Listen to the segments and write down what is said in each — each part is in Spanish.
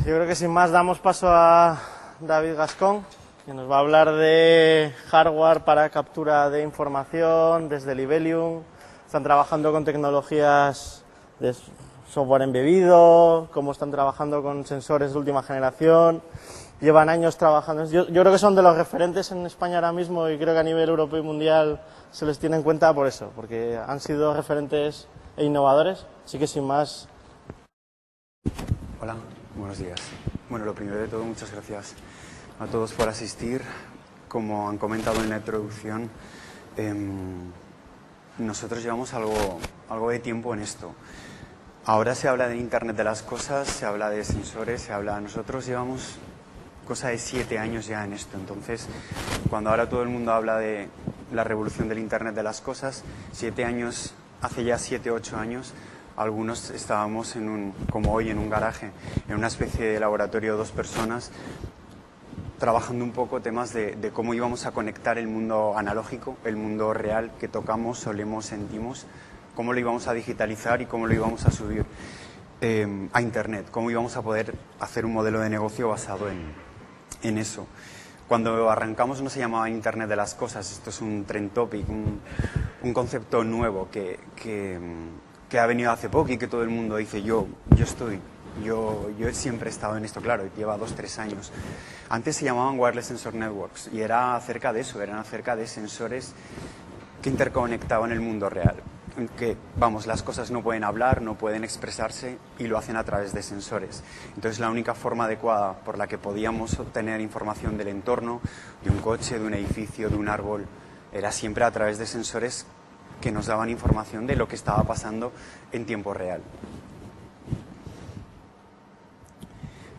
Yo creo que sin más damos paso a David Gascón, que nos va a hablar de hardware para captura de información desde Libelium. Están trabajando con tecnologías de software embebido, cómo están trabajando con sensores de última generación. Llevan años trabajando. Yo creo que son de los referentes en España ahora mismo y creo que a nivel europeo y mundial se les tiene en cuenta por eso, porque han sido referentes e innovadores. Así que sin más. Hola, buenos días. Bueno, lo primero de todo, muchas gracias a todos por asistir. Como han comentado en la introducción, nosotros llevamos algo de tiempo en esto. Ahora se habla de Internet de las cosas, se habla de sensores, nosotros llevamos cosa de 7 años ya en esto. Entonces, cuando ahora todo el mundo habla de la revolución del Internet de las cosas, 7 años, hace ya 7, 8 años, algunos estábamos como hoy, en un garaje, en una especie de laboratorio de 2 personas, trabajando un poco temas de cómo íbamos a conectar el mundo analógico, el mundo real que tocamos, olemos, sentimos, cómo lo íbamos a digitalizar y cómo lo íbamos a subir a Internet, cómo íbamos a poder hacer un modelo de negocio basado en eso. Cuando arrancamos no se llamaba Internet de las cosas, esto es un trend topic, un concepto nuevo que ha venido hace poco y que todo el mundo dice yo siempre he estado en esto, claro, lleva 2-3 años. Antes se llamaban Wireless Sensor Networks y era acerca de eso, eran acerca de sensores que interconectaban el mundo real. Que, vamos, las cosas no pueden hablar, no pueden expresarse y lo hacen a través de sensores. Entonces la única forma adecuada por la que podíamos obtener información del entorno, de un coche, de un edificio, de un árbol, era siempre a través de sensores que nos daban información de lo que estaba pasando en tiempo real.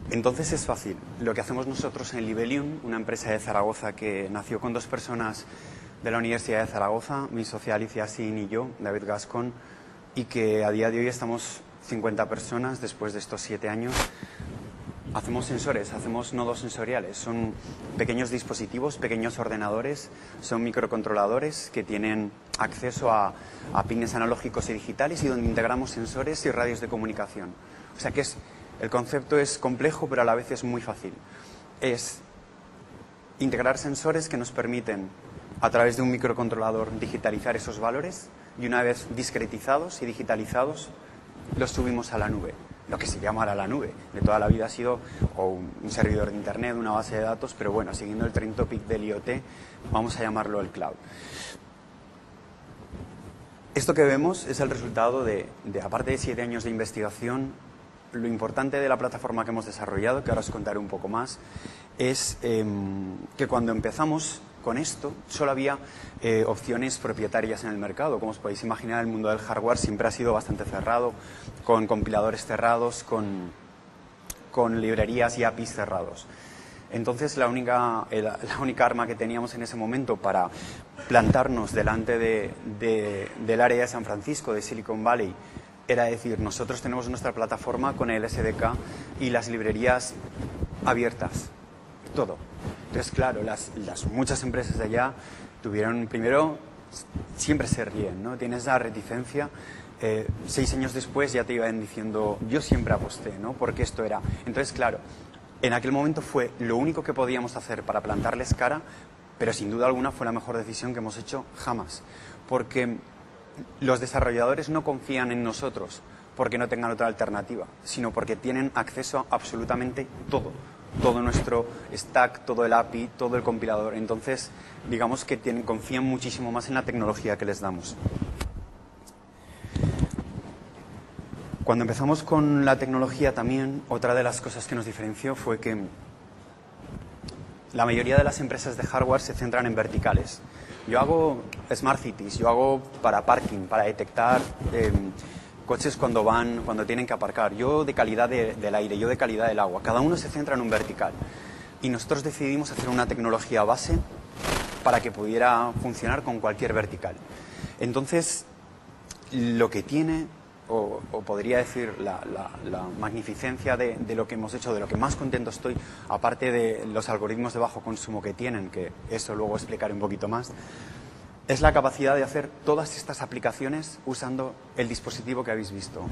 Entonces es fácil. Lo que hacemos nosotros en Libelium, una empresa de Zaragoza que nació con 2 personas de la Universidad de Zaragoza, mi socia Alicia Sin y yo, David Gascón, y que a día de hoy estamos 50 personas después de estos 7 años. Hacemos sensores, hacemos nodos sensoriales, son pequeños dispositivos, pequeños ordenadores, son microcontroladores que tienen acceso a pines analógicos y digitales y donde integramos sensores y radios de comunicación. O sea que el concepto es complejo, pero a la vez es muy fácil. Es integrar sensores que nos permiten, a través de un microcontrolador, digitalizar esos valores y una vez discretizados y digitalizados, los subimos a la nube. Lo que se llama ahora la nube. De toda la vida ha sido o un servidor de Internet, una base de datos, pero bueno, siguiendo el trend topic del IoT, vamos a llamarlo el cloud. Esto que vemos es el resultado aparte de 7 años de investigación, lo importante de la plataforma que hemos desarrollado, que ahora os contaré un poco más, es que cuando empezamos con esto solo había opciones propietarias en el mercado. Como os podéis imaginar, el mundo del hardware siempre ha sido bastante cerrado, con compiladores cerrados, con librerías y APIs cerrados. Entonces la única arma que teníamos en ese momento para plantarnos delante del área de San Francisco, de Silicon Valley, era decir, nosotros tenemos nuestra plataforma con el SDK y las librerías abiertas, todo. Entonces, claro, las muchas empresas de allá tuvieron, primero, siempre se ríen, ¿no? Tienes la reticencia. 6 años después ya te iban diciendo, yo siempre aposté, ¿no? Porque esto era. Entonces, claro, en aquel momento fue lo único que podíamos hacer para plantarles cara, pero sin duda alguna fue la mejor decisión que hemos hecho jamás. Porque los desarrolladores no confían en nosotros porque no tengan otra alternativa, sino porque tienen acceso a absolutamente todo. Todo nuestro stack, todo el API, todo el compilador. Entonces, digamos que confían muchísimo más en la tecnología que les damos. Cuando empezamos con la tecnología también, otra de las cosas que nos diferenció fue que la mayoría de las empresas de hardware se centran en verticales. Yo hago Smart Cities, yo hago para parking, para detectar coches cuando tienen que aparcar, yo de calidad del aire, yo de calidad del agua. Cada uno se centra en un vertical. Y nosotros decidimos hacer una tecnología base para que pudiera funcionar con cualquier vertical. Entonces, lo que tiene, o podría decir la magnificencia de lo que hemos hecho, de lo que más contento estoy, aparte de los algoritmos de bajo consumo que tienen, que eso luego explicaré un poquito más, es la capacidad de hacer todas estas aplicaciones usando el dispositivo que habéis visto.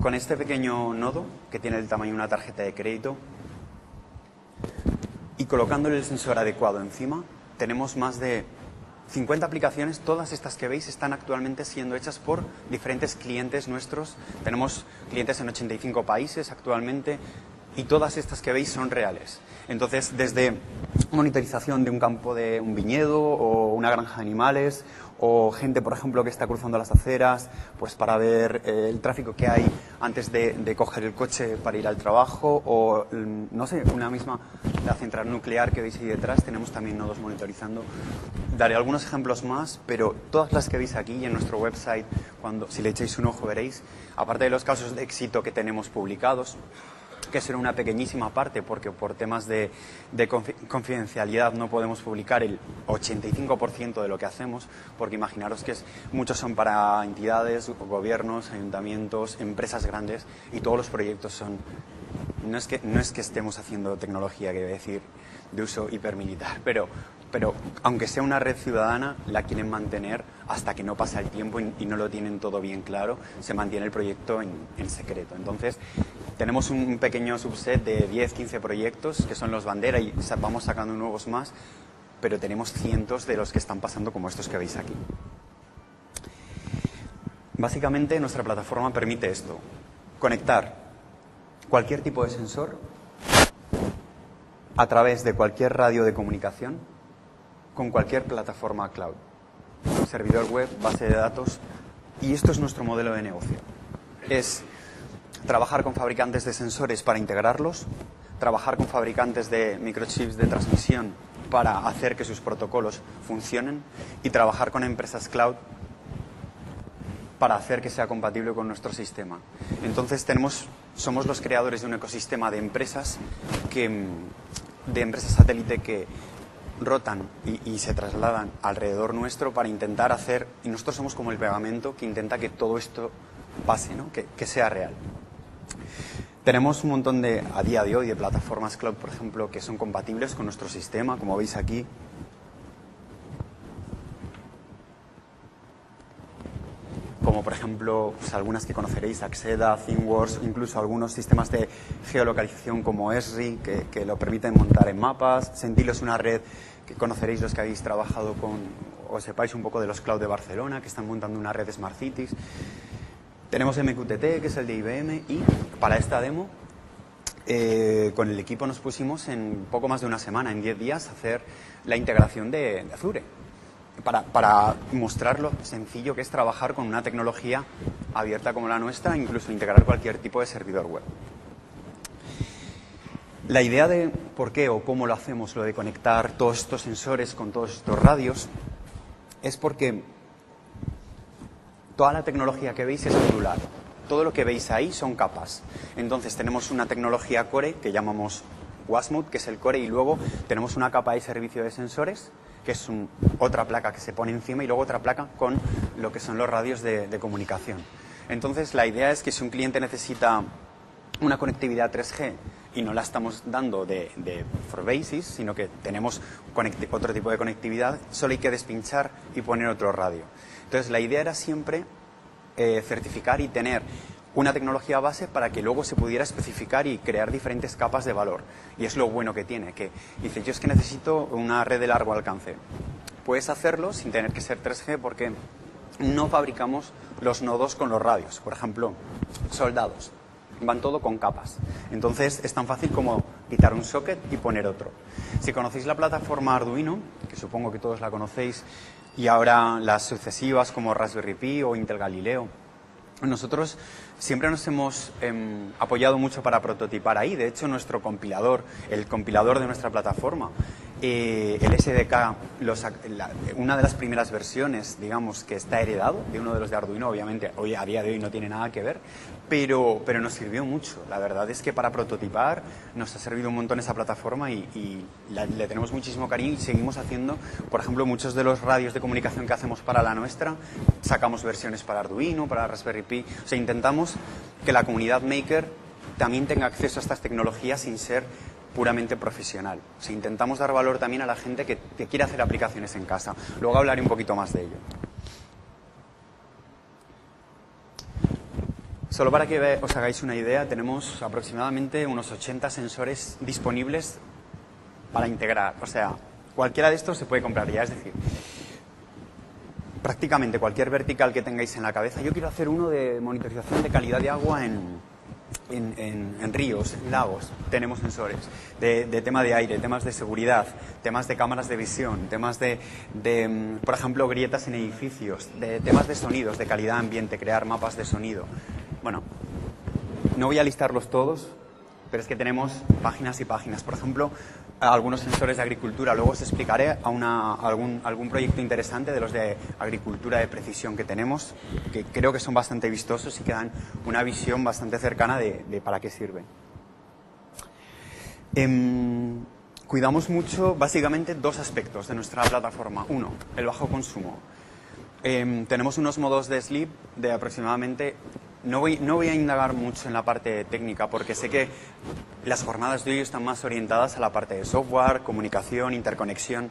Con este pequeño nodo, que tiene el tamaño de una tarjeta de crédito, y colocándole el sensor adecuado encima, tenemos más de 50 aplicaciones. Todas estas que veis están actualmente siendo hechas por diferentes clientes nuestros. Tenemos clientes en 85 países actualmente y todas estas que veis son reales. Entonces, desde monitorización de un campo de un viñedo o una granja de animales, o gente, por ejemplo, que está cruzando las aceras, pues para ver el tráfico que hay antes de coger el coche para ir al trabajo, o, no sé, una misma la central nuclear que veis ahí detrás, tenemos también nodos monitorizando. Daré algunos ejemplos más, pero todas las que veis aquí y en nuestro website, si le echáis un ojo veréis, aparte de los casos de éxito que tenemos publicados, que será una pequeñísima parte porque por temas de confidencialidad no podemos publicar el 85% de lo que hacemos, porque imaginaros que muchos son para entidades, gobiernos, ayuntamientos, empresas grandes, y todos los proyectos son... No es que estemos haciendo tecnología, que decir, de uso hipermilitar, pero aunque sea una red ciudadana, la quieren mantener hasta que no pasa el tiempo y no lo tienen todo bien claro, se mantiene el proyecto en secreto. Entonces, tenemos un pequeño subset de 10-15 proyectos que son los bandera y vamos sacando nuevos más, pero tenemos cientos de los que están pasando como estos que veis aquí. Básicamente, nuestra plataforma permite esto: conectar cualquier tipo de sensor a través de cualquier radio de comunicación con cualquier plataforma cloud, servidor web, base de datos, y esto es nuestro modelo de negocio. Es trabajar con fabricantes de sensores para integrarlos, trabajar con fabricantes de microchips de transmisión para hacer que sus protocolos funcionen y trabajar con empresas cloud para hacer que sea compatible con nuestro sistema. Entonces somos los creadores de un ecosistema de empresas satélite que rotan y se trasladan alrededor nuestro para intentar hacer, y nosotros somos como el pegamento que intenta que todo esto pase, ¿no? que sea real. Tenemos un montón a día de hoy, de plataformas cloud, por ejemplo, que son compatibles con nuestro sistema, como veis aquí. Como por ejemplo, pues, algunas que conoceréis, Axeda, ThingWorx, incluso algunos sistemas de geolocalización como Esri, que lo permiten montar en mapas. Sentilo es una red que conoceréis los que habéis trabajado o sepáis un poco de los cloud de Barcelona, que están montando una red de Smart Cities. Tenemos MQTT, que es el de IBM, y para esta demo, con el equipo nos pusimos en poco más de una semana, en 10 días, a hacer la integración de Azure. Para mostrar lo sencillo que es trabajar con una tecnología abierta como la nuestra, incluso integrar cualquier tipo de servidor web. La idea de por qué o cómo lo hacemos, lo de conectar todos estos sensores con todos estos radios, es porque toda la tecnología que veis es modular. Todo lo que veis ahí son capas. Entonces tenemos una tecnología core que llamamos Wasmut, que es el core, y luego tenemos una capa de servicio de sensores, que es otra placa que se pone encima, y luego otra placa con lo que son los radios de comunicación. Entonces, la idea es que si un cliente necesita una conectividad 3G y no la estamos dando for basis, sino que tenemos otro tipo de conectividad, solo hay que despinchar y poner otro radio. Entonces, la idea era siempre certificar y tener una tecnología base para que luego se pudiera especificar y crear diferentes capas de valor. Y es lo bueno que tiene, que dice, yo es que necesito una red de largo alcance. Puedes hacerlo sin tener que ser 3G porque no fabricamos los nodos con los radios. Por ejemplo, soldados. Van todo con capas. Entonces es tan fácil como quitar un socket y poner otro. Si conocéis la plataforma Arduino, que supongo que todos la conocéis, y ahora las sucesivas como Raspberry Pi o Intel Galileo, nosotros siempre nos hemos apoyado mucho para prototipar ahí. De hecho, nuestro compilador, el compilador de nuestra plataforma, el SDK, una de las primeras versiones, digamos, que está heredado de uno de los de Arduino, obviamente hoy a día de hoy no tiene nada que ver, pero nos sirvió mucho. La verdad es que para prototipar nos ha servido un montón esa plataforma y le tenemos muchísimo cariño, y seguimos haciendo, por ejemplo, muchos de los radios de comunicación que hacemos para la nuestra, sacamos versiones para Arduino, para Raspberry Pi. O sea, intentamos que la comunidad maker también tenga acceso a estas tecnologías sin ser puramente profesional. O sea, intentamos dar valor también a la gente que quiere hacer aplicaciones en casa. Luego hablaré un poquito más de ello. Solo para que os hagáis una idea, tenemos aproximadamente unos 80 sensores disponibles para integrar. O sea, cualquiera de estos se puede comprar ya, es decir, prácticamente cualquier vertical que tengáis en la cabeza. Yo quiero hacer uno de monitorización de calidad de agua en ríos, en lagos. Tenemos sensores de tema de aire, temas de seguridad, temas de cámaras de visión, temas de por ejemplo, grietas en edificios, de temas de sonidos, de calidad ambiente, crear mapas de sonido. Bueno, no voy a listarlos todos, pero es que tenemos páginas y páginas. Por ejemplo, algunos sensores de agricultura. Luego os explicaré algún proyecto interesante de los de agricultura de precisión que tenemos, que creo que son bastante vistosos y que dan una visión bastante cercana de para qué sirven. Cuidamos mucho, básicamente, dos aspectos de nuestra plataforma. Uno, el bajo consumo. Tenemos unos modos de sleep de aproximadamente... No voy a indagar mucho en la parte técnica porque sé que las jornadas de hoy están más orientadas a la parte de software, comunicación, interconexión,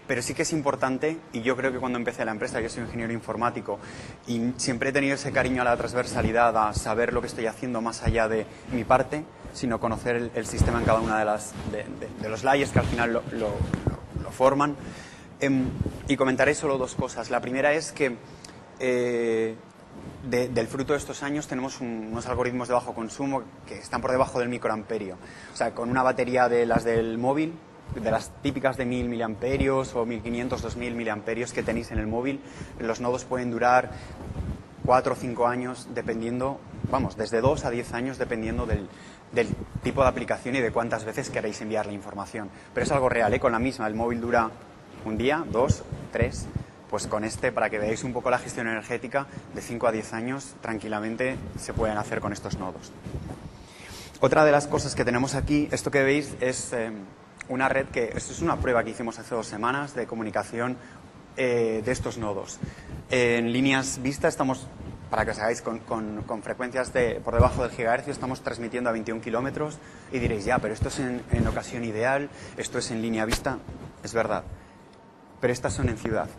pero sí que es importante, y yo creo que cuando empecé la empresa, yo soy ingeniero informático y siempre he tenido ese cariño a la transversalidad, a saber lo que estoy haciendo más allá de mi parte, sino conocer el sistema en cada una de los layers que al final lo forman. Y comentaré solo dos cosas. La primera es que del fruto de estos años tenemos unos algoritmos de bajo consumo que están por debajo del microamperio. O sea, con una batería de las del móvil, de las típicas de 1000 miliamperios o 1500, 2000 miliamperios que tenéis en el móvil, los nodos pueden durar 4 o 5 años dependiendo, vamos, desde 2 a 10 años dependiendo del tipo de aplicación y de cuántas veces queréis enviar la información. Pero es algo real, ¿eh? Con la misma, el móvil dura un día, 2, 3... Pues con para que veáis un poco la gestión energética, de 5 a 10 años tranquilamente se pueden hacer con estos nodos. Otra de las cosas que tenemos aquí, esto que veis es una red esto es una prueba que hicimos hace 2 semanas de comunicación de estos nodos. En líneas vista estamos, para que os hagáis con frecuencias por debajo del gigahercio, estamos transmitiendo a 21 kilómetros y diréis, ya, pero esto es en ocasión ideal, esto es en línea vista, es verdad, pero estas son en ciudad.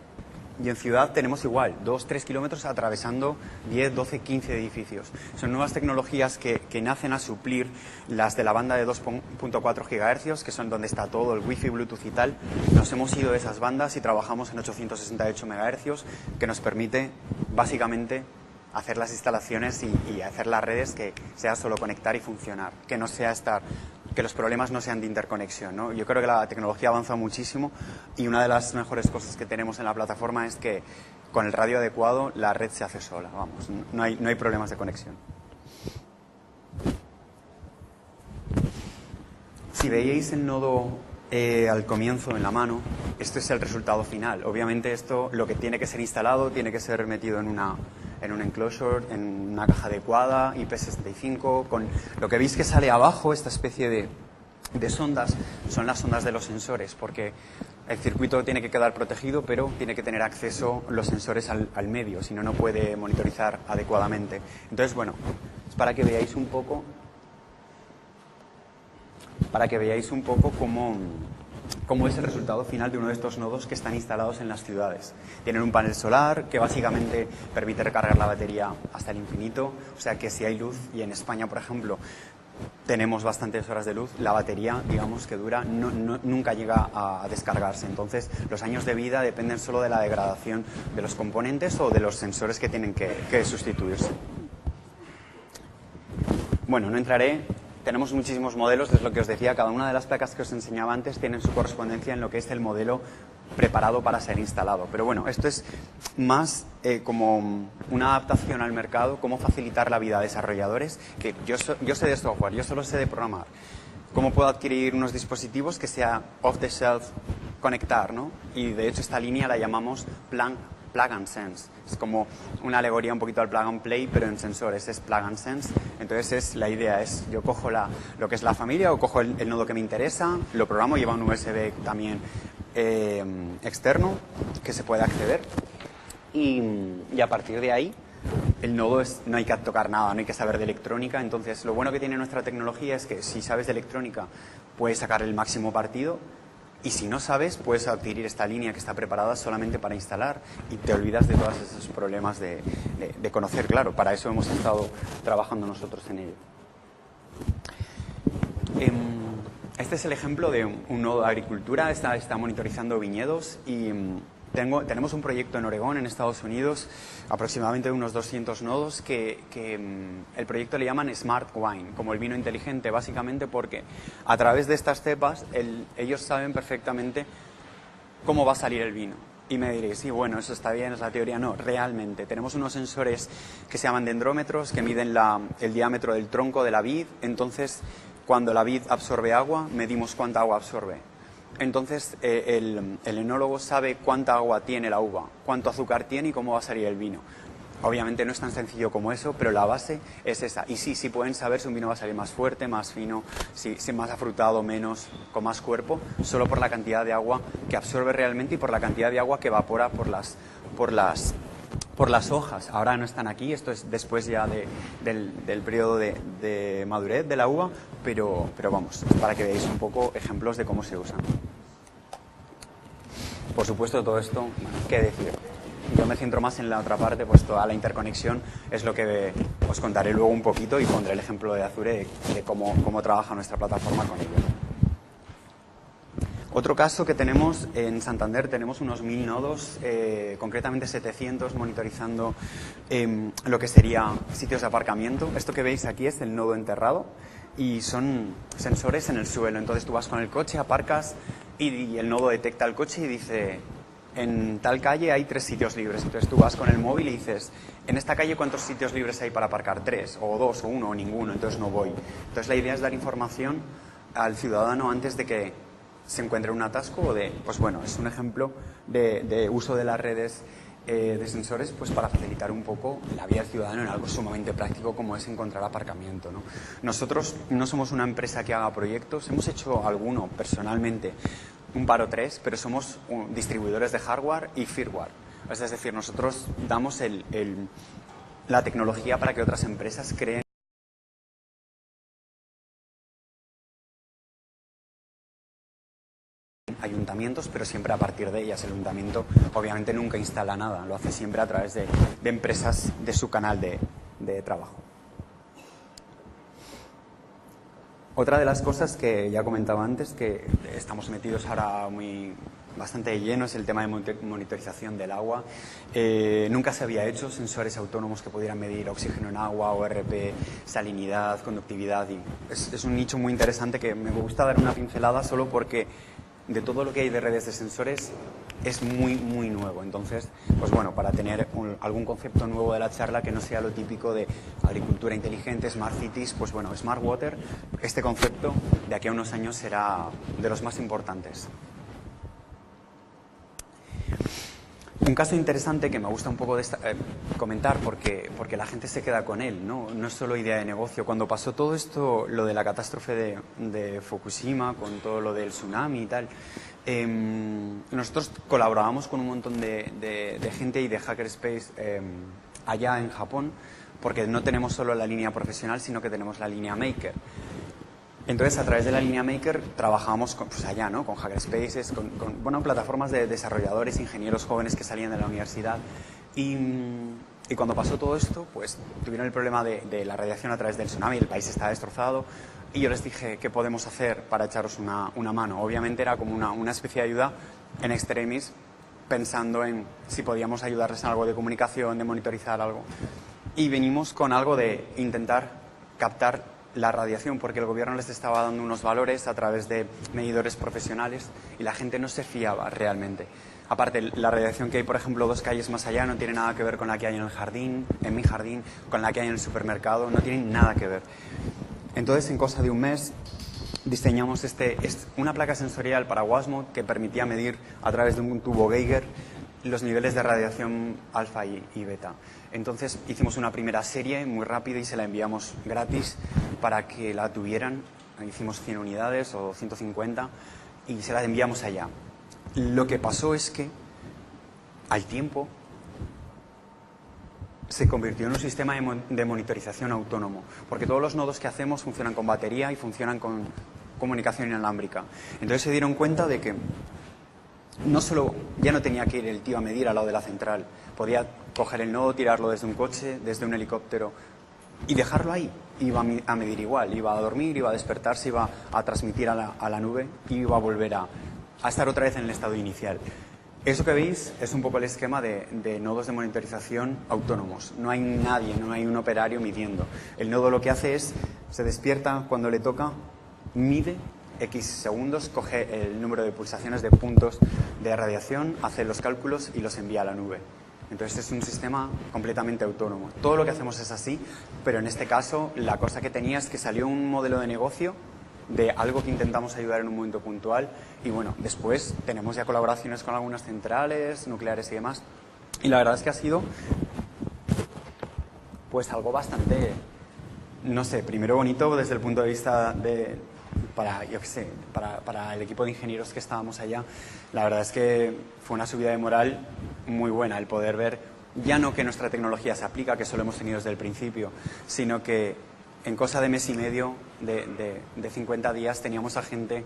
Y en ciudad tenemos igual, 2-3 kilómetros atravesando 10, 12, 15 edificios. Son nuevas tecnologías que nacen a suplir las de la banda de 2.4 GHz, que son donde está todo el Wi-Fi, Bluetooth y tal. Nos hemos ido de esas bandas y trabajamos en 868 MHz, que nos permite básicamente hacer las instalaciones y hacer las redes que sea solo conectar y funcionar, que no sea que los problemas no sean de interconexión, ¿no? Yo creo que la tecnología avanza muchísimo y una de las mejores cosas que tenemos en la plataforma es que con el radio adecuado la red se hace sola, vamos, no hay problemas de conexión. Si veíais el nodo al comienzo en la mano, esto es el resultado final. Obviamente esto, lo que tiene que ser instalado, tiene que ser metido en un enclosure, en una caja adecuada, IP65, con lo que veis que sale abajo, esta especie de sondas, son las sondas de los sensores, porque el circuito tiene que quedar protegido, pero tiene que tener acceso los sensores al medio, si no, no puede monitorizar adecuadamente. Entonces, bueno, es para que veáis un poco cómo es el resultado final de uno de estos nodos que están instalados en las ciudades. Tienen un panel solar que básicamente permite recargar la batería hasta el infinito, o sea que si hay luz, y en España, por ejemplo, tenemos bastantes horas de luz, la batería, digamos, que dura, nunca llega a descargarse. Entonces, los años de vida dependen solo de la degradación de los componentes o de los sensores que tienen que sustituirse. Bueno, no entraré. Tenemos muchísimos modelos, es lo que os decía, cada una de las placas que os enseñaba antes tienen su correspondencia en lo que es el modelo preparado para ser instalado. Pero bueno, esto es más como una adaptación al mercado, cómo facilitar la vida a desarrolladores, que yo sé de software, yo solo sé de programar. Cómo puedo adquirir unos dispositivos que sea off the shelf, conectar, ¿no? Y de hecho esta línea la llamamos Plug and Sense. Es como una alegoría un poquito al Plug and Play, pero en sensores es Plug and Sense. Entonces la idea es, yo cojo lo que es la familia o cojo el nodo que me interesa, lo programo, lleva un USB también externo que se puede acceder y a partir de ahí el nodo no hay que tocar nada, no hay que saber de electrónica. Entonces lo bueno que tiene nuestra tecnología es que si sabes de electrónica puedes sacar el máximo partido. Y si no sabes, puedes adquirir esta línea que está preparada solamente para instalar y te olvidas de todos esos problemas de conocer. Claro, para eso hemos estado trabajando nosotros en ello. Este es el ejemplo de un nodo de agricultura. Está monitorizando viñedos y tenemos un proyecto en Oregón, en Estados Unidos, aproximadamente de unos 200 nodos, que el proyecto le llaman Smart Wine, como el vino inteligente, básicamente porque a través de estas cepas ellos saben perfectamente cómo va a salir el vino. Y me diréis, sí, bueno, eso está bien, es la teoría. No, realmente. Tenemos unos sensores que se llaman dendrómetros, que miden el diámetro del tronco de la vid. Entonces, cuando la vid absorbe agua, medimos cuánta agua absorbe. Entonces, el enólogo sabe cuánta agua tiene la uva, cuánto azúcar tiene y cómo va a salir el vino. Obviamente no es tan sencillo como eso, pero la base es esa. Y sí pueden saber si un vino va a salir más fuerte, más fino, si más afrutado, menos, con más cuerpo, solo por la cantidad de agua que absorbe realmente y por la cantidad de agua que evapora por las hojas. Ahora no están aquí, esto es después ya del periodo de madurez de la uva, pero vamos, para que veáis un poco ejemplos de cómo se usan. Por supuesto, todo esto, ¿qué decir? Yo me centro más en la otra parte, pues toda la interconexión es lo que os contaré luego un poquito y pondré el ejemplo de Azure de cómo trabaja nuestra plataforma con ello. Otro caso que tenemos en Santander, tenemos unos 1000 nodos, concretamente 700 monitorizando lo que sería sitios de aparcamiento. Esto que veis aquí es el nodo enterrado y son sensores en el suelo. Entonces tú vas con el coche, aparcas y el nodo detecta el coche y dice: en tal calle hay 3 sitios libres. Entonces tú vas con el móvil y dices: en esta calle ¿cuántos sitios libres hay para aparcar? 3, o 2, o 1, o ninguno, entonces no voy. Entonces la idea es dar información al ciudadano antes de que se encuentre un atasco o de, pues bueno, es un ejemplo de uso de las redes de sensores pues para facilitar un poco la vida del ciudadano en algo sumamente práctico como es encontrar aparcamiento, ¿no? Nosotros no somos una empresa que haga proyectos, hemos hecho alguno personalmente, un par o 3, pero somos distribuidores de hardware y firmware. Es decir, nosotros damos la tecnología para que otras empresas creen ayuntamientos, pero siempre a partir de ellas. El ayuntamiento obviamente nunca instala nada, lo hace siempre a través de empresas de su canal de trabajo. Otra de las cosas que ya comentaba antes, que estamos metidos ahora bastante lleno, es el tema de monitorización del agua. Nunca se había hecho sensores autónomos que pudieran medir oxígeno en agua, ORP, salinidad, conductividad. Y es un nicho muy interesante que me gusta dar una pincelada solo porque de todo lo que hay de redes de sensores es muy, muy nuevo. Entonces, pues bueno, para tener algún concepto nuevo de la charla que no sea lo típico de agricultura inteligente, smart cities, pues bueno, smart water, este concepto de aquí a unos años será de los más importantes. Un caso interesante que me gusta un poco comentar porque la gente se queda con él, ¿no? No es solo idea de negocio. Cuando pasó todo esto, lo de la catástrofe de Fukushima, con todo lo del tsunami y tal, nosotros colaborábamos con un montón de gente y de Hackerspace allá en Japón, porque no tenemos solo la línea profesional, sino que tenemos la línea Maker. Entonces, a través de la línea Maker trabajábamos pues allá, ¿no? Con Hackerspaces, con plataformas de desarrolladores, ingenieros jóvenes que salían de la universidad. Y cuando pasó todo esto, pues tuvieron el problema de la radiación a través del tsunami, el país estaba destrozado. Y yo les dije, ¿qué podemos hacer para echaros una mano? Obviamente era como una especie de ayuda en extremis, pensando en si podíamos ayudarles en algo de comunicación, de monitorizar algo. Y venimos con algo de intentar captar la radiación, porque el gobierno les estaba dando unos valores a través de medidores profesionales y la gente no se fiaba realmente. Aparte, la radiación que hay, por ejemplo, 2 calles más allá no tiene nada que ver con la que hay en el jardín, en mi jardín, con la que hay en el supermercado, no tienen nada que ver. Entonces, en cosa de un mes, diseñamos una placa sensorial para Wasmod que permitía medir a través de un tubo Geiger los niveles de radiación alfa y beta. Entonces hicimos una primera serie muy rápida y se la enviamos gratis para que la tuvieran. Hicimos 100 unidades o 150 y se las enviamos allá. Lo que pasó es que al tiempo se convirtió en un sistema de monitorización autónomo, porque todos los nodos que hacemos funcionan con batería y funcionan con comunicación inalámbrica. Entonces se dieron cuenta de que no solo ya no tenía que ir el tío a medir al lado de la central, podía coger el nodo, tirarlo desde un coche, desde un helicóptero y dejarlo ahí. Iba a medir igual, iba a dormir, iba a despertarse, iba a transmitir a la nube y iba a volver a estar otra vez en el estado inicial. Eso que veis es un poco el esquema de nodos de monitorización autónomos. No hay nadie, no hay un operario midiendo. El nodo lo que hace es, se despierta cuando le toca, mide X segundos, coge el número de pulsaciones de puntos de radiación, hace los cálculos y los envía a la nube. Entonces es un sistema completamente autónomo. Todo lo que hacemos es así, pero en este caso la cosa que tenía es que salió un modelo de negocio de algo que intentamos ayudar en un momento puntual y bueno, después tenemos ya colaboraciones con algunas centrales nucleares y demás. Y la verdad es que ha sido pues algo bastante, no sé, primero bonito desde el punto de vista para el equipo de ingenieros que estábamos allá. La verdad es que fue una subida de moral muy buena el poder ver ya no que nuestra tecnología se aplica, que eso lo hemos tenido desde el principio, sino que en cosa de mes y medio, de 50 días, teníamos a gente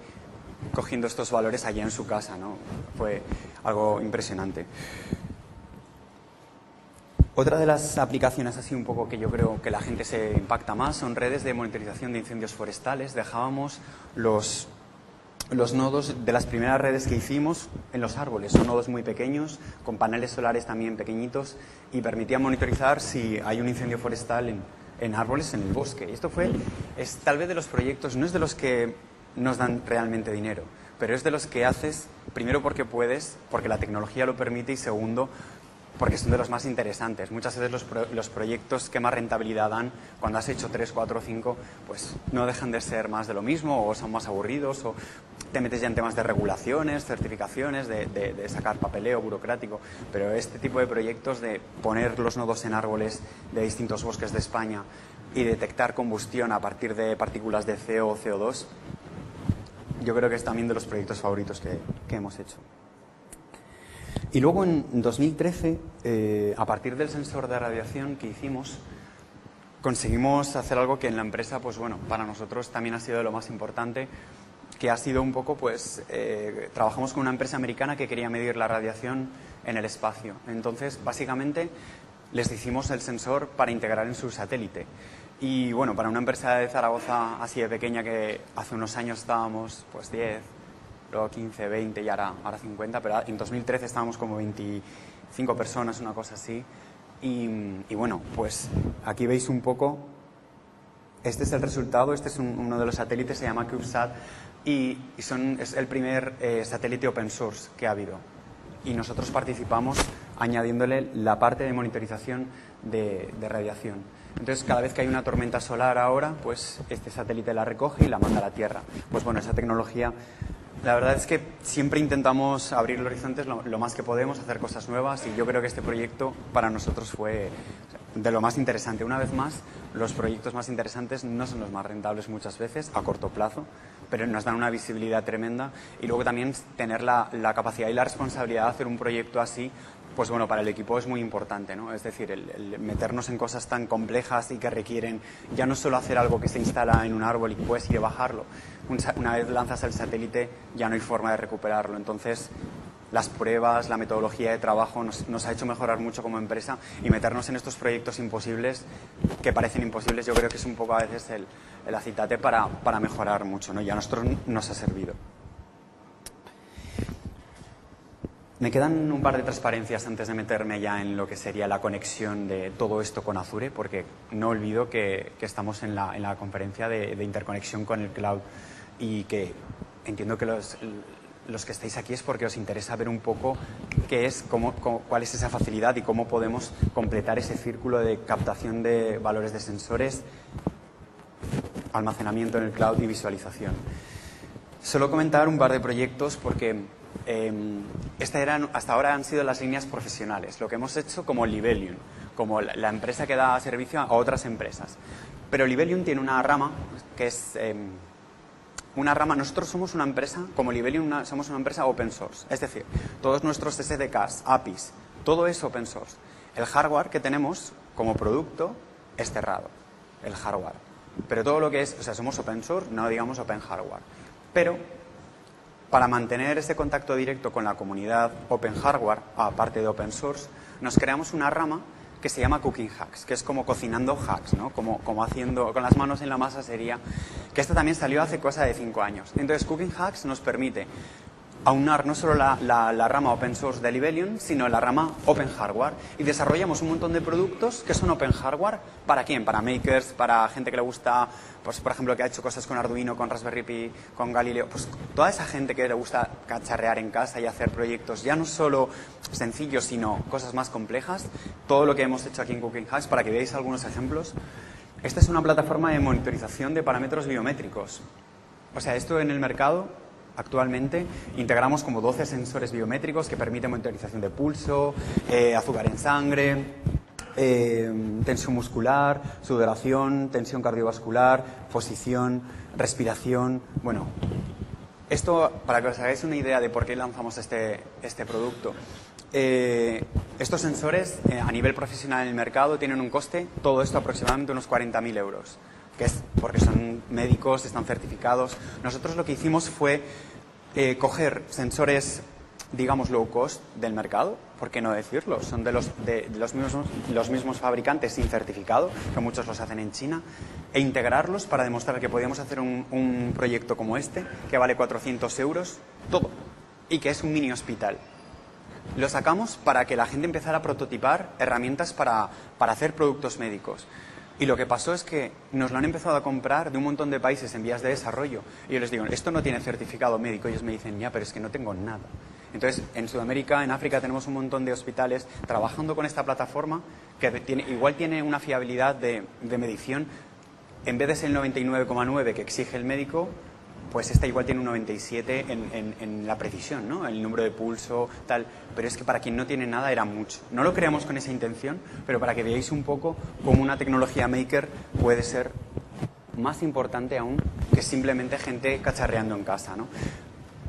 cogiendo estos valores allá en su casa, ¿no? Fue algo impresionante. Otra de las aplicaciones así un poco que yo creo que la gente se impacta más son redes de monitorización de incendios forestales. Dejábamos los nodos de las primeras redes que hicimos en los árboles. Son nodos muy pequeños, con paneles solares también pequeñitos y permitían monitorizar si hay un incendio forestal en árboles en el bosque. Y esto es tal vez de los proyectos, no es de los que nos dan realmente dinero, pero es de los que haces, primero porque puedes, porque la tecnología lo permite y segundo, porque son de los más interesantes. Muchas veces los proyectos que más rentabilidad dan, cuando has hecho 3, 4 o 5, pues no dejan de ser más de lo mismo o son más aburridos o te metes ya en temas de regulaciones, certificaciones, de sacar papeleo burocrático. Pero este tipo de proyectos de poner los nodos en árboles de distintos bosques de España y detectar combustión a partir de partículas de CO o CO2, yo creo que es también de los proyectos favoritos que hemos hecho. Y luego en 2013, a partir del sensor de radiación que hicimos, conseguimos hacer algo que en la empresa, pues bueno, para nosotros también ha sido de lo más importante, que ha sido un poco, pues, trabajamos con una empresa americana que quería medir la radiación en el espacio. Entonces, básicamente, les hicimos el sensor para integrar en su satélite. Y bueno, para una empresa de Zaragoza así de pequeña que hace unos años estábamos, pues 10, luego 15, 20 y ahora 50, pero en 2013 estábamos como 25 personas, una cosa así. Y bueno, pues aquí veis un poco, este es el resultado, este es uno de los satélites, se llama CubeSat y es el primer satélite open source que ha habido. Y nosotros participamos añadiéndole la parte de monitorización de radiación. Entonces, cada vez que hay una tormenta solar ahora, pues este satélite la recoge y la manda a la Tierra. Pues bueno, esa tecnología, la verdad es que siempre intentamos abrir los horizontes lo más que podemos, hacer cosas nuevas y yo creo que este proyecto para nosotros fue de lo más interesante. Una vez más, los proyectos más interesantes no son los más rentables muchas veces, a corto plazo, pero nos dan una visibilidad tremenda y luego también tener la capacidad y la responsabilidad de hacer un proyecto así, pues bueno, para el equipo es muy importante, ¿no? Es decir, el meternos en cosas tan complejas y que requieren ya no solo hacer algo que se instala en un árbol y que puedes ir a bajarlo. Una vez lanzas el satélite ya no hay forma de recuperarlo. Entonces, las pruebas, la metodología de trabajo nos ha hecho mejorar mucho como empresa y meternos en estos proyectos imposibles que parecen imposibles, yo creo que es un poco a veces el acicate para mejorar mucho, ¿no? Y a nosotros nos ha servido. Me quedan un par de transparencias antes de meterme ya en lo que sería la conexión de todo esto con Azure, porque no olvido que estamos en la conferencia de interconexión con el cloud y que entiendo que los que estáis aquí es porque os interesa ver un poco qué es, cuál es esa facilidad y cómo podemos completar ese círculo de captación de valores de sensores, almacenamiento en el cloud y visualización. Solo comentar un par de proyectos porque hasta ahora han sido las líneas profesionales, lo que hemos hecho como Libelium, como la empresa que da servicio a otras empresas. Pero Libelium tiene una rama que es nosotros somos una empresa, como Libelium somos una empresa open source, es decir, todos nuestros SDKs, APIs, todo es open source. El hardware que tenemos como producto es cerrado, el hardware. Pero todo lo que es, o sea, somos open source, no digamos open hardware. Pero para mantener este contacto directo con la comunidad open hardware, aparte de open source, nos creamos una rama que se llama Cooking Hacks, que es como cocinando hacks, ¿no? Como haciendo con las manos en la masa sería, que esto también salió hace cosa de 5 años. Entonces, Cooking Hacks nos permite aunar no solo la rama open source de Libelium, sino la rama open hardware. Y desarrollamos un montón de productos que son open hardware. ¿Para quién? Para makers, para gente que le gusta, pues por ejemplo, que ha hecho cosas con Arduino, con Raspberry Pi, con Galileo. Pues toda esa gente que le gusta cacharrear en casa y hacer proyectos ya no solo sencillos, sino cosas más complejas. Todo lo que hemos hecho aquí en Cooking Hacks, para que veáis algunos ejemplos. Esta es una plataforma de monitorización de parámetros biométricos. O sea, esto en el mercado actualmente integramos como 12 sensores biométricos que permiten monitorización de pulso, azúcar en sangre, tensión muscular, sudoración, tensión cardiovascular, posición, respiración. Bueno, esto para que os hagáis una idea de por qué lanzamos este producto. Estos sensores a nivel profesional en el mercado tienen un coste, todo esto aproximadamente unos 40.000 euros. Que es porque son médicos, están certificados. Nosotros lo que hicimos fue coger sensores, digamos, low cost del mercado, ¿por qué no decirlo? Son de los mismos fabricantes sin certificado, que muchos los hacen en China, e integrarlos para demostrar que podíamos hacer un proyecto como este, que vale 400 euros, todo, y que es un mini hospital. Lo sacamos para que la gente empezara a prototipar herramientas para hacer productos médicos. Y lo que pasó es que nos lo han empezado a comprar de un montón de países en vías de desarrollo. Y yo les digo, esto no tiene certificado médico. Y ellos me dicen, ya, pero es que no tengo nada. Entonces, en Sudamérica, en África, tenemos un montón de hospitales trabajando con esta plataforma que igual tiene una fiabilidad de medición. En vez de ser el 99,9 que exige el médico, pues esta igual tiene un 97 en la precisión, ¿no? El número de pulso, tal. Pero es que para quien no tiene nada era mucho. No lo creamos con esa intención, pero para que veáis un poco cómo una tecnología maker puede ser más importante aún que simplemente gente cacharreando en casa, ¿no?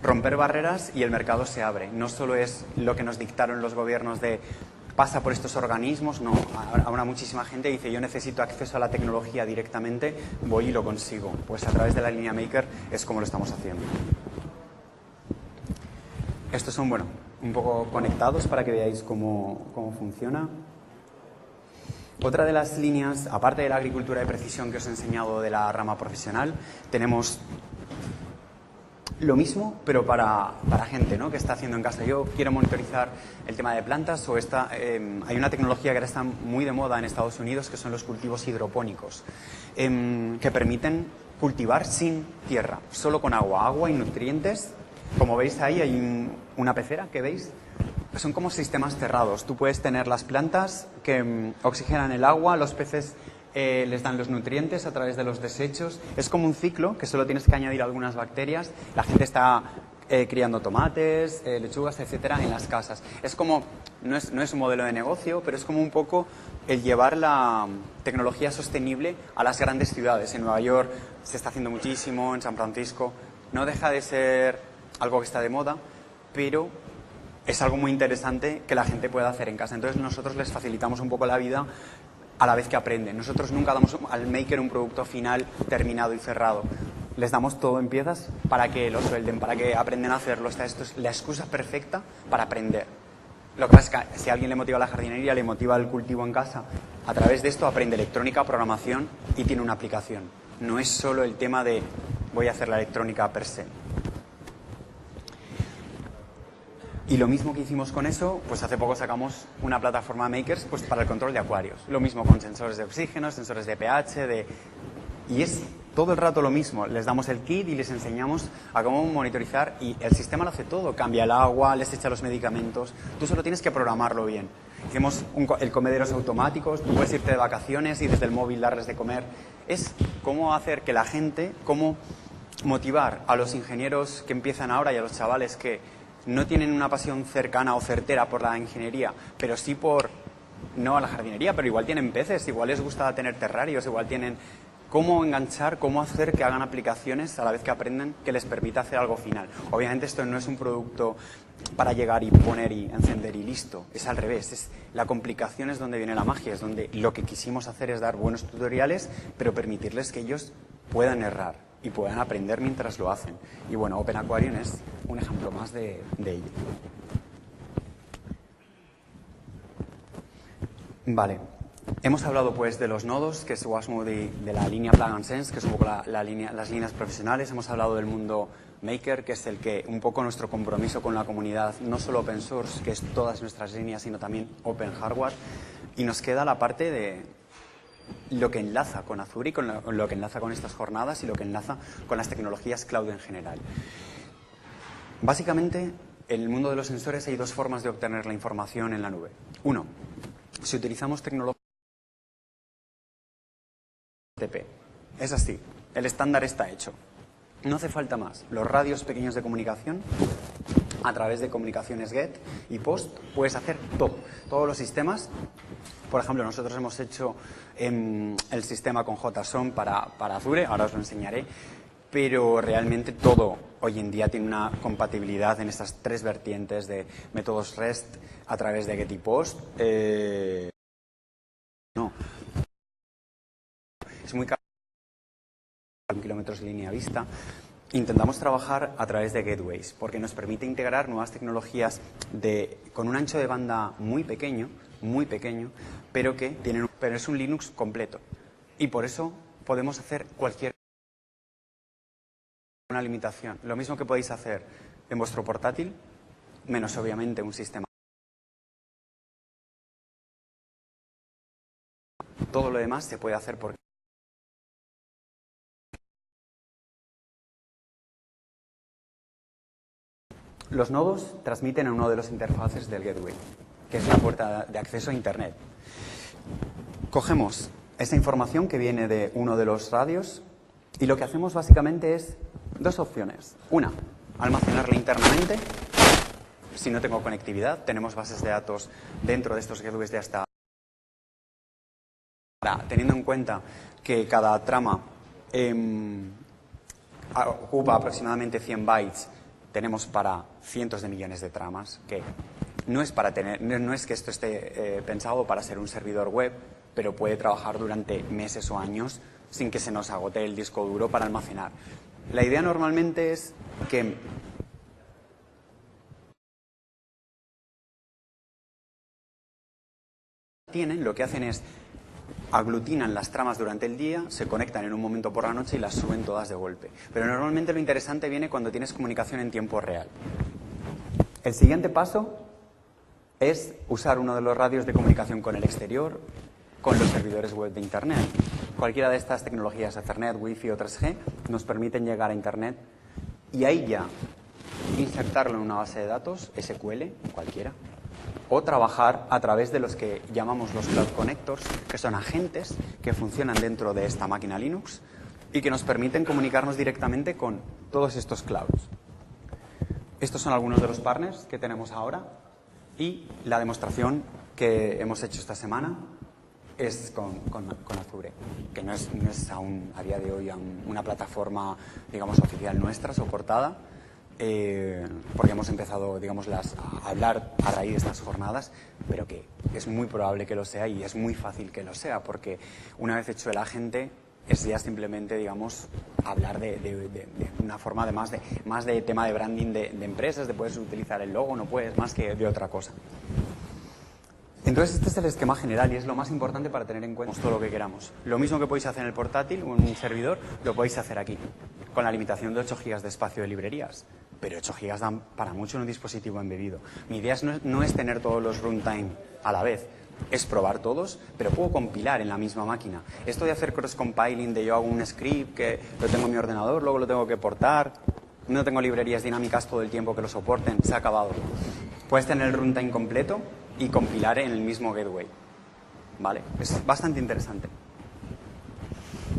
Romper barreras y el mercado se abre. No solo es lo que nos dictaron los gobiernos de pasa por estos organismos, no. Ahora muchísima gente dice, yo necesito acceso a la tecnología directamente, voy y lo consigo. Pues a través de la línea Maker es como lo estamos haciendo. Estos son, bueno, un poco conectados para que veáis cómo funciona. Otra de las líneas, aparte de la agricultura de precisión que os he enseñado de la rama profesional, tenemos lo mismo, pero para gente, ¿no?, que está haciendo en casa. Yo quiero monitorizar el tema de plantas o hay una tecnología que ahora está muy de moda en Estados Unidos, que son los cultivos hidropónicos, que permiten cultivar sin tierra, solo con agua y nutrientes. Como veis ahí hay una pecera que veis. Son como sistemas cerrados. Tú puedes tener las plantas que oxigenan el agua, los peces les dan los nutrientes a través de los desechos. Es como un ciclo que solo tienes que añadir algunas bacterias. La gente está criando tomates, lechugas, etcétera, en las casas. Es como, no es un modelo de negocio, pero es como un poco el llevar la tecnología sostenible a las grandes ciudades. En Nueva York se está haciendo muchísimo, en San Francisco. No deja de ser algo que está de moda, pero es algo muy interesante que la gente pueda hacer en casa. Entonces nosotros les facilitamos un poco la vida a la vez que aprenden. Nosotros nunca damos al maker un producto final terminado y cerrado. Les damos todo en piezas para que lo suelden, para que aprendan a hacerlo. Esto es la excusa perfecta para aprender. Lo que pasa es que si a alguien le motiva la jardinería, le motiva el cultivo en casa, a través de esto aprende electrónica, programación y tiene una aplicación. No es solo el tema de voy a hacer la electrónica per se. Y lo mismo que hicimos con eso, pues hace poco sacamos una plataforma Makers pues para el control de acuarios. Lo mismo con sensores de oxígeno, sensores de pH, y es todo el rato lo mismo. Les damos el kit y les enseñamos a cómo monitorizar y el sistema lo hace todo. Cambia el agua, les echa los medicamentos. Tú solo tienes que programarlo bien. Hicimos el comederos automáticos, tú puedes irte de vacaciones y desde el móvil darles de comer. Es cómo hacer que la gente, cómo motivar a los ingenieros que empiezan ahora y a los chavales que no tienen una pasión cercana o certera por la ingeniería, pero sí no a la jardinería, pero igual tienen peces, igual les gusta tener terrarios, igual tienen cómo enganchar, cómo hacer que hagan aplicaciones a la vez que aprenden, que les permita hacer algo final. Obviamente esto no es un producto para llegar y poner y encender y listo, es al revés, la complicación es donde viene la magia, es donde lo que quisimos hacer es dar buenos tutoriales, pero permitirles que ellos puedan errar y puedan aprender mientras lo hacen. Y bueno, Open Aquarium es un ejemplo más de ello. Vale. Hemos hablado pues de los nodos, que es Wasmodi, de la línea Plug and Sense, que es un poco las líneas profesionales. Hemos hablado del mundo Maker, que es el que un poco nuestro compromiso con la comunidad, no solo open source, que es todas nuestras líneas, sino también open hardware. Y nos queda la parte de lo que enlaza con Azure y con lo que enlaza con estas jornadas y lo que enlaza con las tecnologías cloud en general. Básicamente, en el mundo de los sensores hay dos formas de obtener la información en la nube. Uno, si utilizamos tecnología TCP. Es así, el estándar está hecho. No hace falta más. Los radios pequeños de comunicación, a través de comunicaciones GET y POST, puedes hacer todo. Todos los sistemas. Por ejemplo, nosotros hemos hecho el sistema con JSON para Azure, ahora os lo enseñaré, pero realmente todo hoy en día tiene una compatibilidad en estas tres vertientes de métodos REST a través de GET y POST. No. Es muy caro, kilómetros de línea vista. Intentamos trabajar a través de gateways porque nos permite integrar nuevas tecnologías con un ancho de banda muy pequeño, pero es un Linux completo. Y por eso podemos hacer una limitación. Lo mismo que podéis hacer en vuestro portátil, menos obviamente un sistema. Todo lo demás se puede hacer por los nodos transmiten en uno de los interfaces del gateway, que es la puerta de acceso a Internet. Cogemos esa información que viene de uno de los radios y lo que hacemos básicamente es dos opciones. Una, almacenarla internamente. Si no tengo conectividad, tenemos bases de datos dentro de estos gateways de hasta... Teniendo en cuenta que cada trama ocupa aproximadamente 100 bytes, tenemos para cientos de millones de tramas, que no es que esto esté pensado para ser un servidor web, pero puede trabajar durante meses o años sin que se nos agote el disco duro para almacenar. La idea normalmente es que lo que hacen es aglutinan las tramas durante el día, se conectan en un momento por la noche y las suben todas de golpe. Pero normalmente lo interesante viene cuando tienes comunicación en tiempo real. El siguiente paso es usar uno de los radios de comunicación con el exterior, con los servidores web de Internet. Cualquiera de estas tecnologías, Ethernet, Wi-Fi o 3G, nos permiten llegar a Internet y ahí ya insertarlo en una base de datos, SQL, cualquiera, o trabajar a través de los que llamamos los Cloud Connectors, que son agentes que funcionan dentro de esta máquina Linux y que nos permiten comunicarnos directamente con todos estos clouds. Estos son algunos de los partners que tenemos ahora y la demostración que hemos hecho esta semana es con Azure, que no es aún a día de hoy una plataforma, digamos, oficial nuestra, soportada, porque hemos empezado, digamos, a hablar a raíz de estas jornadas, pero que es muy probable que lo sea y es muy fácil que lo sea, porque una vez hecho el agente es ya simplemente, digamos, hablar de una forma de más de tema de branding de empresas, de puedes utilizar el logo, no puedes, más que de otra cosa. Entonces este es el esquema general y es lo más importante para tener en cuenta todo lo que queramos. Lo mismo que podéis hacer en el portátil o en un servidor, lo podéis hacer aquí, con la limitación de 8 GB de espacio de librerías. Pero 8 GB dan para mucho en un dispositivo embebido. Mi idea no es tener todos los runtime a la vez, es probar todos, pero puedo compilar en la misma máquina. Esto de hacer cross-compiling, de yo hago un script que lo tengo en mi ordenador, luego lo tengo que portar, no tengo librerías dinámicas todo el tiempo que lo soporten, se ha acabado. Puedes tener el runtime completo y compilar en el mismo gateway. ¿Vale? Es bastante interesante.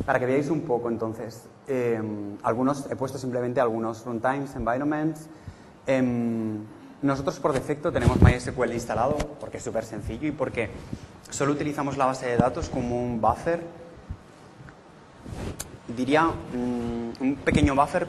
Para que veáis un poco, entonces, he puesto simplemente algunos runtimes, environments. Nosotros por defecto tenemos MySQL instalado porque es súper sencillo y porque solo utilizamos la base de datos como un buffer diría, un pequeño buffer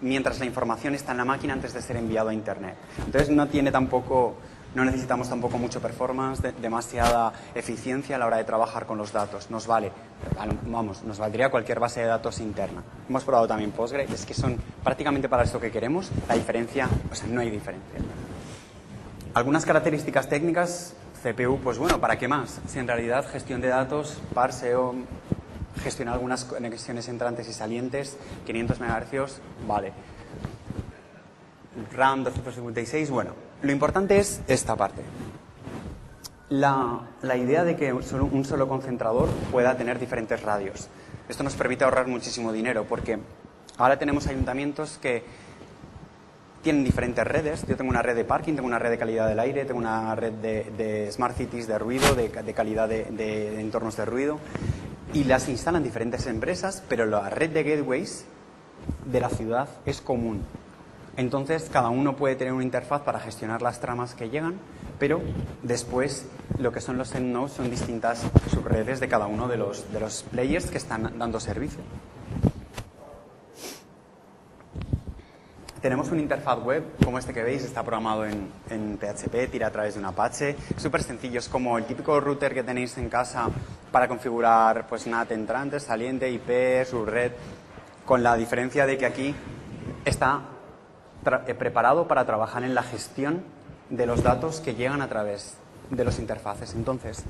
mientras la información está en la máquina antes de ser enviado a Internet. Entonces no necesitamos tampoco mucho performance, demasiada eficiencia a la hora de trabajar con los datos. Nos valdría cualquier base de datos interna. Hemos probado también Postgre, es que son prácticamente para esto que queremos. La diferencia, no hay diferencia. Algunas características técnicas, CPU, pues bueno, ¿para qué más? Si en realidad gestión de datos, parseo, gestionar algunas conexiones entrantes y salientes, 500 MHz, vale. RAM 256, bueno, lo importante es esta parte. La idea de que un solo concentrador pueda tener diferentes radios. Esto nos permite ahorrar muchísimo dinero porque ahora tenemos ayuntamientos que tienen diferentes redes. Yo tengo una red de parking, tengo una red de calidad del aire, tengo una red de smart cities de ruido, de calidad de entornos de ruido. Y las instalan diferentes empresas, pero la red de gateways de la ciudad es común. Entonces, cada uno puede tener una interfaz para gestionar las tramas que llegan, pero después lo que son los endnodes son distintas subredes de cada uno de los players que están dando servicio. Tenemos una interfaz web, como este que veis, está programado en PHP, tira a través de un Apache. Súper sencillo, es como el típico router que tenéis en casa para configurar pues NAT entrante, saliente, IP, subred, con la diferencia de que aquí está preparado para trabajar en la gestión de los datos que llegan a través de los interfaces. Entonces,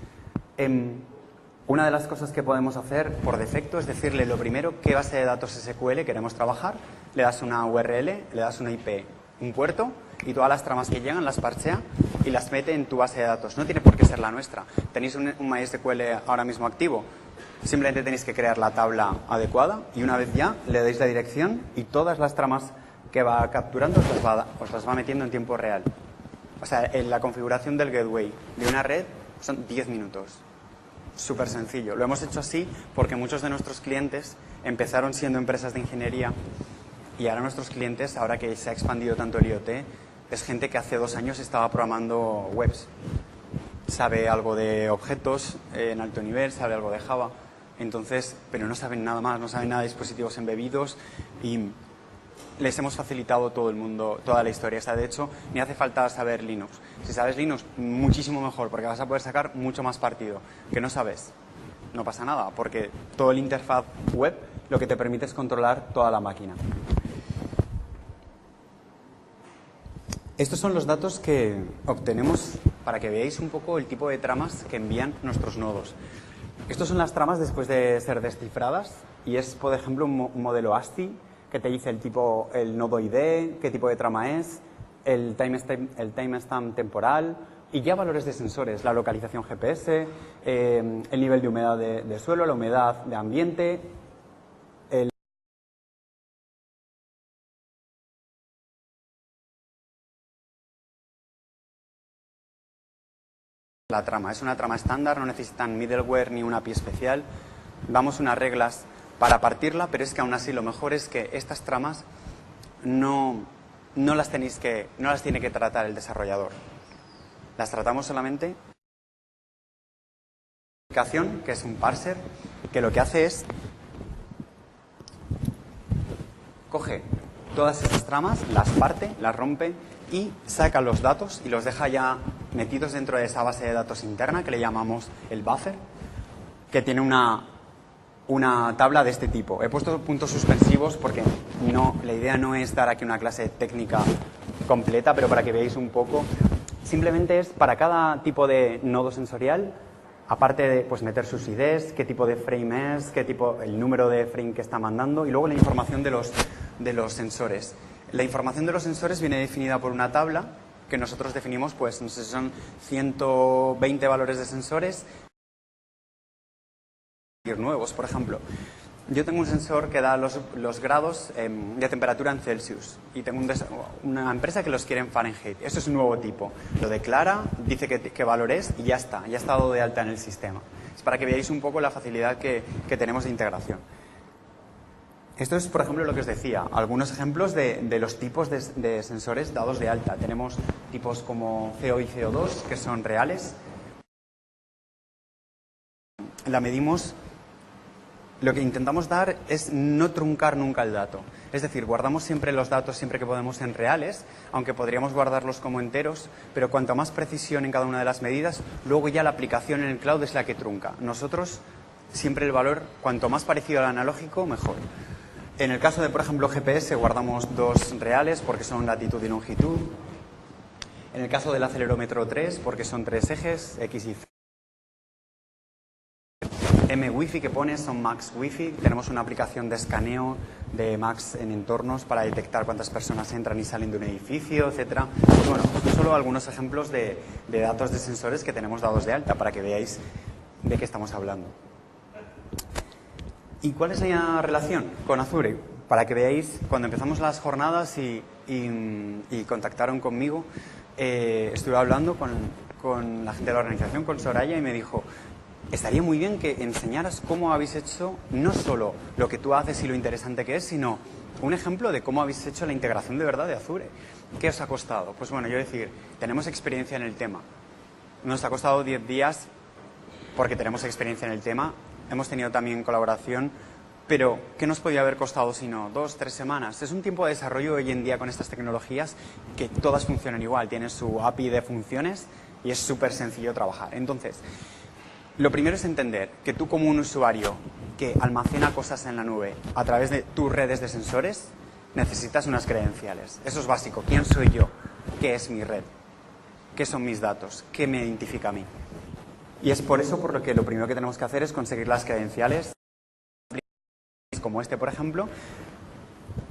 una de las cosas que podemos hacer por defecto es decirle lo primero qué base de datos SQL queremos trabajar, le das una URL, le das una IP, un puerto y todas las tramas que llegan las parchea y las mete en tu base de datos. No tiene por qué ser la nuestra. Tenéis un MySQL ahora mismo activo, simplemente tenéis que crear la tabla adecuada y una vez ya le dais la dirección y todas las tramas que va capturando os las va metiendo en tiempo real. O sea, en la configuración del gateway de una red son 10 minutos. Súper sencillo. Lo hemos hecho así porque muchos de nuestros clientes empezaron siendo empresas de ingeniería y ahora nuestros clientes, ahora que se ha expandido tanto el IoT, es gente que hace 2 años estaba programando webs. Sabe algo de objetos en alto nivel, sabe algo de Java, entonces, pero no saben nada más, no saben nada de dispositivos embebidos y les hemos facilitado todo el mundo, toda la historia. O sea, de hecho, ni hace falta saber Linux. Si sabes Linux, muchísimo mejor, porque vas a poder sacar mucho más partido. Que no sabes, no pasa nada, porque todo el interfaz web lo que te permite es controlar toda la máquina. Estos son los datos que obtenemos para que veáis un poco el tipo de tramas que envían nuestros nodos. Estas son las tramas después de ser descifradas y es, por ejemplo, un modelo ASCII que te dice el nodo ID, qué tipo de trama es, el timestamp temporal y ya valores de sensores, la localización GPS, el nivel de humedad de suelo, la humedad de ambiente, la trama. Es una trama estándar, no necesitan middleware ni una API especial. Damos unas reglas para partirla, pero es que aún así lo mejor es que estas tramas no las tiene que tratar el desarrollador. Las tratamos solamente aplicación, que es un parser, que lo que hace es coge todas esas tramas, las parte, las rompe y saca los datos y los deja ya metidos dentro de esa base de datos interna que le llamamos el buffer, que tiene una tabla de este tipo. He puesto puntos suspensivos porque la idea no es dar aquí una clase técnica completa, pero para que veáis un poco. Simplemente es para cada tipo de nodo sensorial, aparte de pues, meter sus IDs, qué tipo de frame es, el número de frame que está mandando y luego la información de los sensores. La información de los sensores viene definida por una tabla que nosotros definimos, pues no sé si son 120 valores de sensores nuevos, por ejemplo. Yo tengo un sensor que da los grados de temperatura en Celsius y tengo una empresa que los quiere en Fahrenheit. Esto es un nuevo tipo. Lo declara, dice qué valor es y ya está dado de alta en el sistema. Es para que veáis un poco la facilidad que tenemos de integración. Esto es, por ejemplo, lo que os decía, algunos ejemplos de los tipos de sensores dados de alta. Tenemos tipos como CO y CO2, que son reales. La medimos lo que intentamos dar es no truncar nunca el dato. Es decir, guardamos siempre los datos siempre que podemos en reales, aunque podríamos guardarlos como enteros, pero cuanto más precisión en cada una de las medidas, luego ya la aplicación en el cloud es la que trunca. Nosotros siempre el valor, cuanto más parecido al analógico, mejor. En el caso de, por ejemplo, GPS, guardamos 2 reales porque son latitud y longitud. En el caso del acelerómetro 3, porque son 3 ejes, X y Z. M Wi-Fi que pone son Max Wi-Fi. Tenemos una aplicación de escaneo de Max en entornos para detectar cuántas personas entran y salen de un edificio, etcétera. Pues bueno, son solo algunos ejemplos de datos de sensores que tenemos dados de alta para que veáis de qué estamos hablando. ¿Y cuál es la relación con Azure? Para que veáis, cuando empezamos las jornadas y contactaron conmigo, estuve hablando con la gente de la organización, con Soraya, y me dijo: estaría muy bien que enseñaras cómo habéis hecho no solo lo que tú haces y lo interesante que es, sino un ejemplo de cómo habéis hecho la integración de verdad de Azure. ¿Qué os ha costado? Pues bueno, yo decir, tenemos experiencia en el tema. Nos ha costado 10 días porque tenemos experiencia en el tema. Hemos tenido también colaboración, pero ¿qué nos podía haber costado sino 2, 3 semanas? Es un tiempo de desarrollo hoy en día con estas tecnologías que todas funcionan igual. Tienen su API de funciones y es súper sencillo trabajar. Entonces, lo primero es entender que tú, como un usuario que almacena cosas en la nube a través de tus redes de sensores, necesitas unas credenciales. Eso es básico. ¿Quién soy yo? ¿Qué es mi red? ¿Qué son mis datos? ¿Qué me identifica a mí? Y es por eso por lo que lo primero que tenemos que hacer es conseguir las credenciales. Como este, por ejemplo,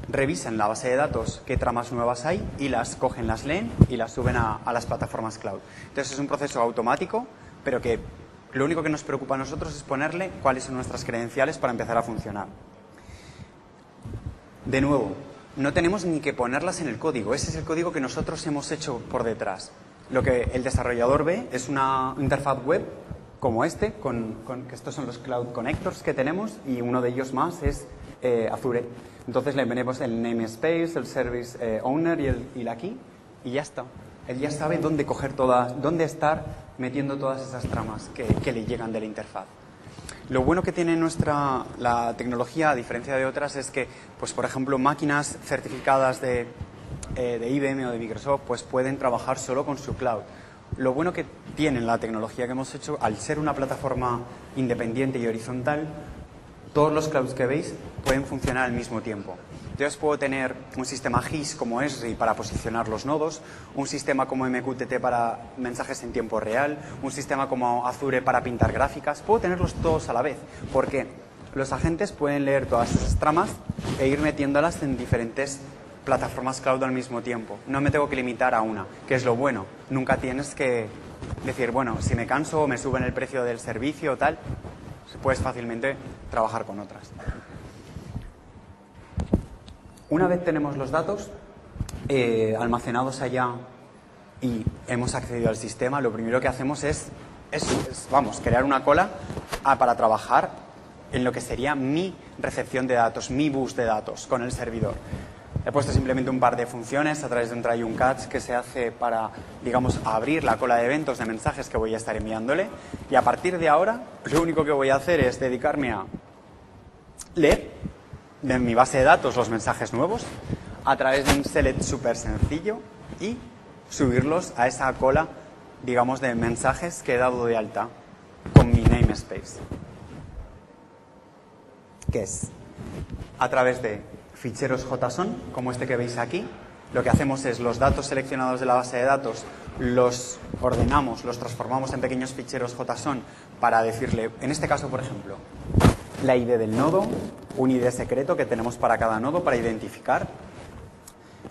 revisan la base de datos, qué tramas nuevas hay, y las cogen, las leen y las suben a las plataformas cloud. Entonces es un proceso automático, pero que lo único que nos preocupa a nosotros es ponerle cuáles son nuestras credenciales para empezar a funcionar. De nuevo, no tenemos ni que ponerlas en el código. Ese es el código que nosotros hemos hecho por detrás. Lo que el desarrollador ve es una interfaz web como este, que estos son los Cloud Connectors que tenemos, y uno de ellos más es Azure. Entonces le ponemos el namespace, el service owner y la key, y ya está. Él ya sabe dónde coger dónde estar metiendo todas esas tramas que le llegan de la interfaz. Lo bueno que tiene la tecnología, a diferencia de otras, es que, pues por ejemplo, máquinas certificadas de IBM o de Microsoft, pues pueden trabajar solo con su cloud. Lo bueno que tiene la tecnología que hemos hecho, al ser una plataforma independiente y horizontal, todos los clouds que veis pueden funcionar al mismo tiempo. Entonces puedo tener un sistema GIS como Esri para posicionar los nodos, un sistema como MQTT para mensajes en tiempo real, un sistema como Azure para pintar gráficas. Puedo tenerlos todos a la vez, porque los agentes pueden leer todas esas tramas e ir metiéndolas en diferentes plataformas cloud al mismo tiempo. No me tengo que limitar a una, que es lo bueno. Nunca tienes que decir, bueno, si me canso o me suben el precio del servicio o tal, puedes fácilmente trabajar con otras. Una vez tenemos los datos almacenados allá y hemos accedido al sistema, lo primero que hacemos es crear una cola para trabajar en lo que sería mi recepción de datos, mi bus de datos con el servidor. He puesto simplemente un par de funciones a través de un try and catch que se hace para, digamos, abrir la cola de eventos de mensajes que voy a estar enviándole, y a partir de ahora lo único que voy a hacer es dedicarme a leer de mi base de datos los mensajes nuevos a través de un select súper sencillo y subirlos a esa cola, digamos, de mensajes que he dado de alta con mi namespace, que es a través de ficheros JSON, como este que veis aquí. Lo que hacemos es los datos seleccionados de la base de datos los ordenamos, los transformamos en pequeños ficheros JSON para decirle, en este caso, por ejemplo, la ID del nodo, un ID secreto que tenemos para cada nodo para identificar,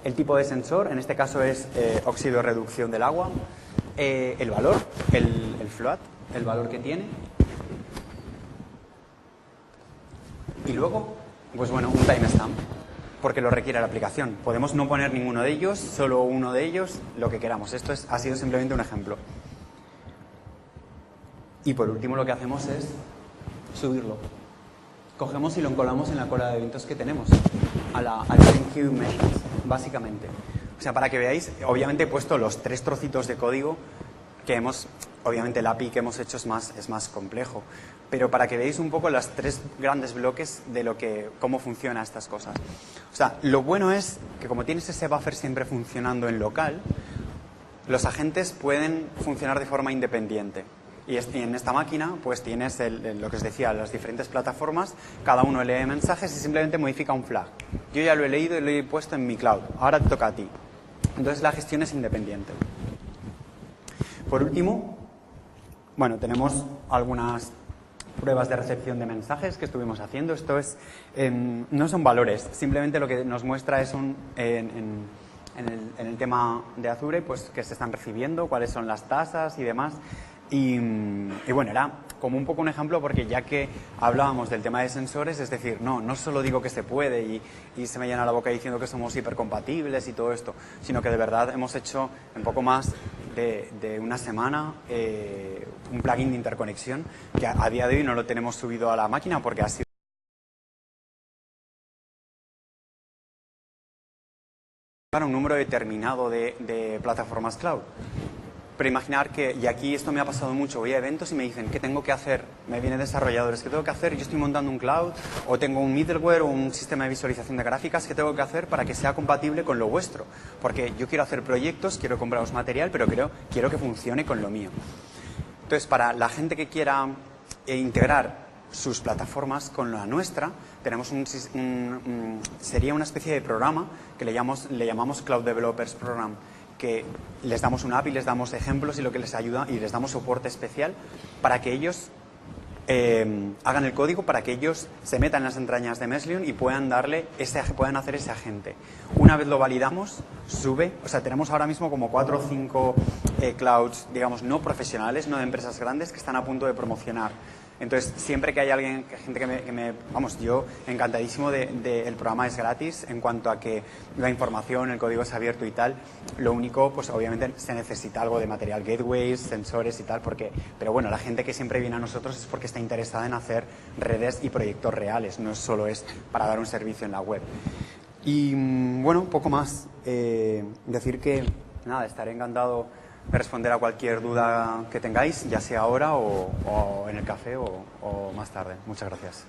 el tipo de sensor, en este caso es óxido reducción del agua, el valor, el float, el valor que tiene, y luego, pues bueno, un timestamp, porque lo requiere la aplicación. Podemos no poner ninguno de ellos, solo uno de ellos, lo que queramos. Esto ha sido simplemente un ejemplo. Y por último lo que hacemos es subirlo. Cogemos y lo encolamos en la cola de eventos que tenemos, al queue methods, básicamente. O sea, para que veáis, obviamente he puesto los 3 trocitos de código que hemos obviamente el API que hemos hecho es más complejo. Pero para que veáis un poco los tres grandes bloques de cómo funcionan estas cosas. O sea, lo bueno es que como tienes ese buffer siempre funcionando en local, los agentes pueden funcionar de forma independiente. Y en esta máquina pues tienes lo que os decía, las diferentes plataformas, cada uno lee mensajes y simplemente modifica un flag. Yo ya lo he leído y lo he puesto en mi cloud, ahora te toca a ti. Entonces la gestión es independiente. Por último, bueno, tenemos algunas pruebas de recepción de mensajes que estuvimos haciendo. Esto no son valores, simplemente lo que nos muestra es en el tema de Azure, pues que se están recibiendo, cuáles son las tasas y demás. Y bueno, era como un poco un ejemplo porque ya que hablábamos del tema de sensores, es decir, no solo digo que se puede y se me llena la boca diciendo que somos hipercompatibles y todo esto, sino que de verdad hemos hecho en poco más de una semana un plugin de interconexión que a día de hoy no lo tenemos subido a la máquina porque ha sido para un número determinado de plataformas cloud. Pero imaginar que, y aquí esto me ha pasado mucho, voy a eventos y me dicen, ¿qué tengo que hacer? Me vienen desarrolladores, ¿qué tengo que hacer? Yo estoy montando un cloud o tengo un middleware o un sistema de visualización de gráficas, ¿qué tengo que hacer para que sea compatible con lo vuestro? Porque yo quiero hacer proyectos, quiero compraros material, pero quiero que funcione con lo mío. Entonces, para la gente que quiera integrar sus plataformas con la nuestra, tenemos sería una especie de programa que le llamamos Cloud Developers Program, que les damos una API, les damos ejemplos y lo que les ayuda y les damos soporte especial para que ellos hagan el código, para que ellos se metan en las entrañas de Meslium y puedan hacer ese agente. Una vez lo validamos, sube, o sea, tenemos ahora mismo como 4 o 5 clouds, digamos, no profesionales, no de empresas grandes, que están a punto de promocionar. Entonces, siempre que hay gente que me vamos, yo encantadísimo el programa es gratis en cuanto a que la información, el código es abierto y tal. Lo único, pues obviamente se necesita algo de material, gateways, sensores y tal, pero bueno, la gente que siempre viene a nosotros es porque está interesada en hacer redes y proyectos reales, no solo es para dar un servicio en la web. Y bueno, poco más. Decir que, nada, estaré encantado de responder a cualquier duda que tengáis, ya sea ahora o en el café o más tarde. Muchas gracias.